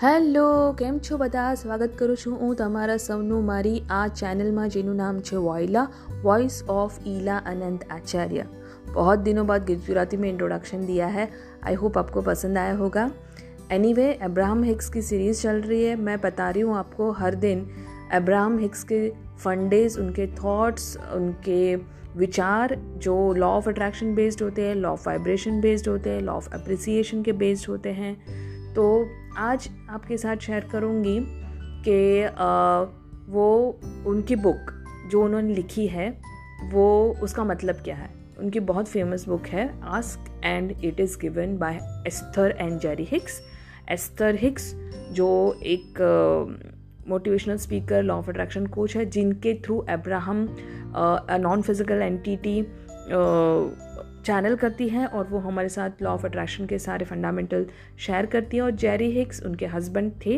Hello, કેમ છો બધા? સ્વાગત કરું છું હું તમારા સૌનું મારી આ ચેનલમાં જેનું નામ છે વોઇલા वॉइस ऑफ ईला अनंत आचार्य। बहुत दिनों बाद गुजराती में इंट्रोडक्शन दिया है। आई होप आपको पसंद आया होगा। एनीवे, अब्राहम हिक्स की सीरीज़ चल रही है। मैं बता रही हूँ आपको हर दिन अब्राहम हिक्स के फंडेज, उनके थॉट्स, उनके विचार जो लॉ ऑफ अट्रैक्शन बेस्ड होते हैं, लॉ ऑफ वाइब्रेशन बेस्ड होते हैं, लॉ ऑफ अप्रिसिएशन के बेस्ड होते हैं। तो आज आपके साथ शेयर करूँगी कि वो उनकी बुक जो उन्होंने लिखी है वो उसका मतलब क्या है। उनकी बहुत फेमस बुक है ask and it is given by Esther and Jerry Hicks. Esther Hicks जो एक motivational speaker, law of attraction coach है, जिनके through Abraham non physical entity channel करती हैं और वो हमारे साथ लॉ ऑफ अट्रैक्शन के सारे फंडामेंटल शेयर करती हैं। और जेरी हिक्स उनके हस्बैंड थे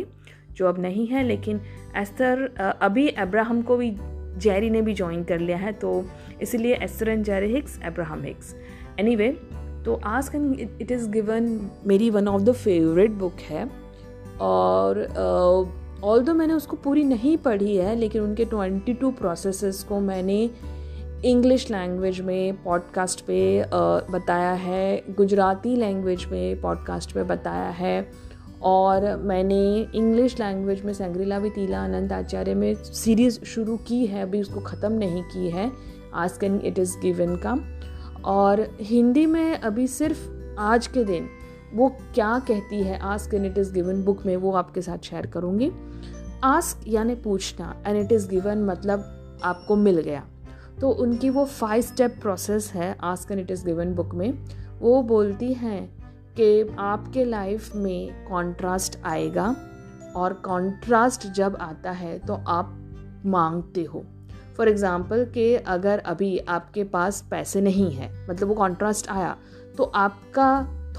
जो अब नहीं है, लेकिन एस्थर अभी अब्राहम को भी जेरी ने भी ज्वाइन कर लिया है, तो इसलिए Esther and Jerry Hicks, Abraham Hicks. Anyway, तो ask and it is given मेरी one of the favourite book है। और ऑल्दो मैंने उसको पूरी नहीं पढ़ी है, लेकिन उनके 22 प्रोसेसेस को मैंने इंग्लिश लैंग्वेज में पॉडकास्ट पे बताया है, गुजराती लैंग्वेज में पॉडकास्ट पे बताया है, और मैंने इंग्लिश लैंग्वेज में सैंग्रीला विद ईला अनंत आचार्य में सीरीज़ शुरू की है, अभी उसको ख़त्म नहीं की है, ask and it is given का। और हिंदी में अभी सिर्फ आज के दिन वो क्या कहती है ask and it is given book में, वो आपके साथ शेयर करूँगी। आस्क यानी पूछना, एंड इट इज़ गिवन मतलब आपको मिल गया। तो उनकी वो 5 स्टेप प्रोसेस है ask and it is given book में। वो बोलती हैं कि आपके लाइफ में कॉन्ट्रास्ट आएगा, और कॉन्ट्रास्ट जब आता है तो आप मांगते हो। फॉर एग्ज़ाम्पल कि अगर अभी आपके पास पैसे नहीं है, मतलब वो कॉन्ट्रास्ट आया, तो आपका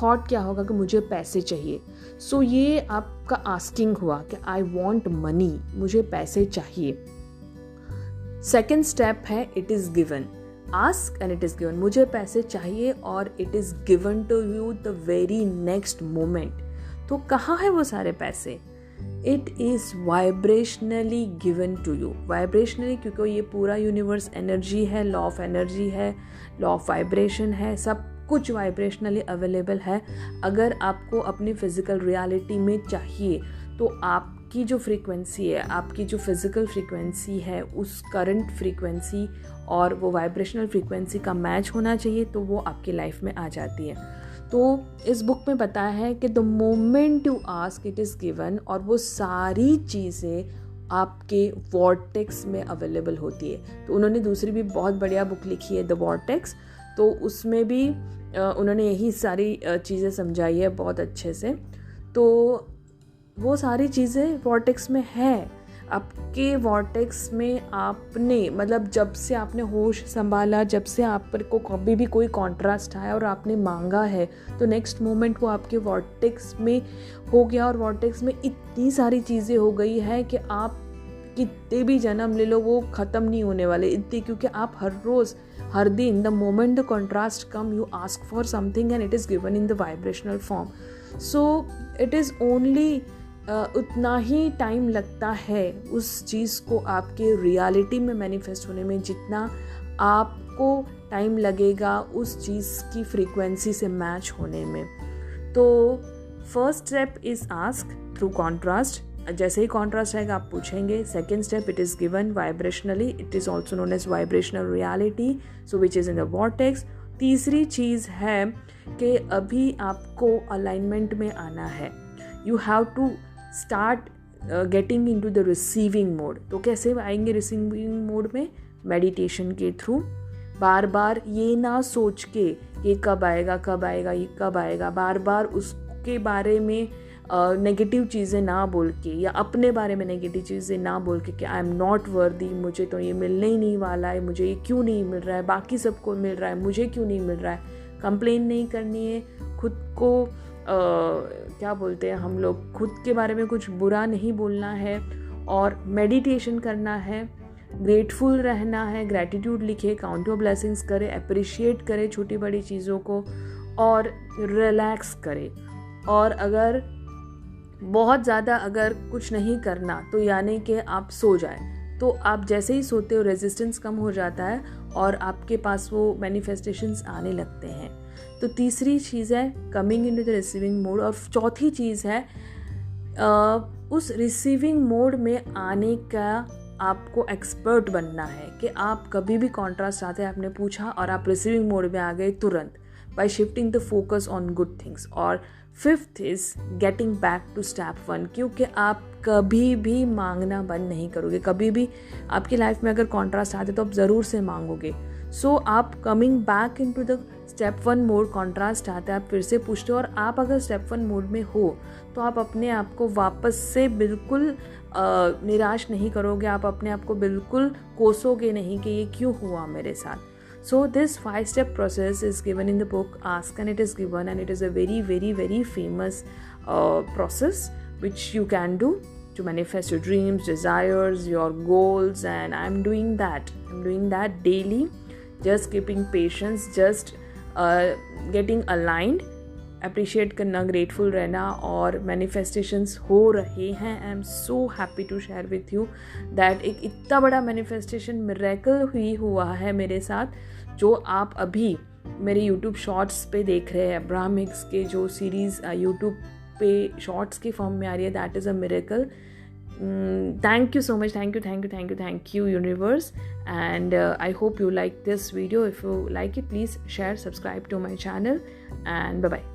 थॉट क्या होगा कि मुझे पैसे चाहिए। सो ये आपका आस्किंग हुआ कि आई वॉन्ट मनी, मुझे पैसे चाहिए। सेकेंड स्टेप है it is given. Ask and it is given, मुझे पैसे चाहिए और it is given to you the very next moment. तो कहाँ है वो सारे पैसे? It is vibrationally given to you. Vibrationally क्योंकि ये पूरा यूनिवर्स एनर्जी है, लॉ ऑफ एनर्जी है, लॉ ऑफ वाइब्रेशन है, सब कुछ वाइब्रेशनली अवेलेबल है। अगर आपको अपनी फिजिकल रियलिटी में चाहिए तो आपकी जो फ्रीक्वेंसी है, आपकी जो फिज़िकल फ्रीक्वेंसी है, उस करंट फ्रीक्वेंसी और वो वाइब्रेशनल फ्रीक्वेंसी का मैच होना चाहिए, तो वो आपकी लाइफ में आ जाती है। तो इस बुक में बताया है कि the moment you ask it is given, और वो सारी चीज़ें आपके वॉर्टेक्स में अवेलेबल होती है। तो उन्होंने दूसरी भी बहुत बढ़िया बुक लिखी है द वॉर्टेक्स, तो उसमें भी उन्होंने यही सारी चीज़ें समझाई है बहुत अच्छे से। तो वो सारी चीज़ें वॉर्टेक्स में है। आपके वॉर्टेक्स में आपने, मतलब जब से आपने होश संभाला, जब से आप पर को कभी भी कोई कॉन्ट्रास्ट आया और आपने मांगा है, तो नेक्स्ट मोमेंट वो आपके वॉर्टेक्स में हो गया। और वॉर्टेक्स में इतनी सारी चीज़ें हो गई है कि आप कितने भी जन्म ले लो वो ख़त्म नहीं होने वाले इतनी, क्योंकि आप हर रोज़, हर दिन, the moment the contrast come, you ask for something and it is given in the vibrational form. So it is only उतना ही टाइम लगता है उस चीज़ को आपके रियलिटी में मैनिफेस्ट होने में, जितना आपको टाइम लगेगा उस चीज़ की फ्रीक्वेंसी से मैच होने में। तो first step is ask through contrast. जैसे ही कॉन्ट्रास्ट आएगा आप पूछेंगे। Second step it is given vibrationally, it is also known as vibrational reality, so which is in the vortex. तीसरी चीज़ है कि अभी आपको अलाइनमेंट में आना है। You have to start getting into the receiving mode. तो कैसे आएंगे रिसीविंग मोड में? मेडिटेशन के थ्रू। बार बार ये ना सोच के ये कब आएगा, कब आएगा, ये कब आएगा, बार बार उसके बारे में नेगेटिव चीज़ें ना बोल के, या अपने बारे में नेगेटिव चीज़ें ना बोल के कि आई एम नॉट वर्दी, मुझे तो ये मिलने ही नहीं वाला है, मुझे ये क्यों नहीं मिल रहा है, बाकी सबको मिल रहा है, मुझे क्यों नहीं मिल रहा है। कंप्लेन नहीं करनी है, खुद को क्या बोलते हैं हम लोग, खुद के बारे में कुछ बुरा नहीं बोलना है, और मेडिटेशन करना है, ग्रेटफुल रहना है, ग्रैटिट्यूड लिखे, काउंट योर ब्लेसिंग्स करे, अप्रिशिएट करे छोटी बड़ी चीज़ों को, और रिलैक्स करे। और अगर बहुत ज़्यादा अगर कुछ नहीं करना तो यानी कि आप सो जाए, तो आप जैसे ही सोते हो रेजिस्टेंस कम हो जाता है और आपके पास वो मैनिफेस्टेशंस आने लगते हैं। तो तीसरी चीज़ है coming into the receiving mode, और चौथी चीज़ है उस रिसीविंग मोड में आने का आपको एक्सपर्ट बनना है कि आप कभी भी कॉन्ट्रास्ट आते हैं, आपने पूछा और आप रिसीविंग मोड में आ गए तुरंत, by shifting the focus on good things. और fifth is getting back to step 1, क्योंकि आप कभी भी मांगना बंद नहीं करोगे। कभी भी आपकी लाइफ में अगर कॉन्ट्रास्ट आते तो आप ज़रूर से मांगोगे। सो आप coming back into the step 1 mode, contrast आता है, आप फिर से पूछते हो, और आप अगर स्टेप 1 मोड में हो तो आप अपने आप को वापस से बिल्कुल निराश नहीं करोगे, आप अपने आप को बिल्कुल कोसोगे नहीं कि ये क्यों हुआ मेरे साथ। So this 5-step process is given in the book Ask, and it is given, and it is a very very very famous process which you can do to manifest your dreams, desires, your goals, and I'm doing that daily, just keeping patience, just getting aligned, appreciate करना, grateful रहना, और manifestations हो रहे हैं। I am so happy to share with you that एक इतना बड़ा manifestation miracle हुआ है मेरे साथ, जो आप अभी मेरे यूट्यूब शॉर्ट्स पे देख रहे हैं। अब्राहम हिक्स के जो सीरीज़ यूट्यूब पे शॉर्ट्स के फॉर्म में आ रही है, that is a miracle. Thank you so much. Thank you universe, and I hope you like this video. If you like it, please share, subscribe to my channel, and bye bye.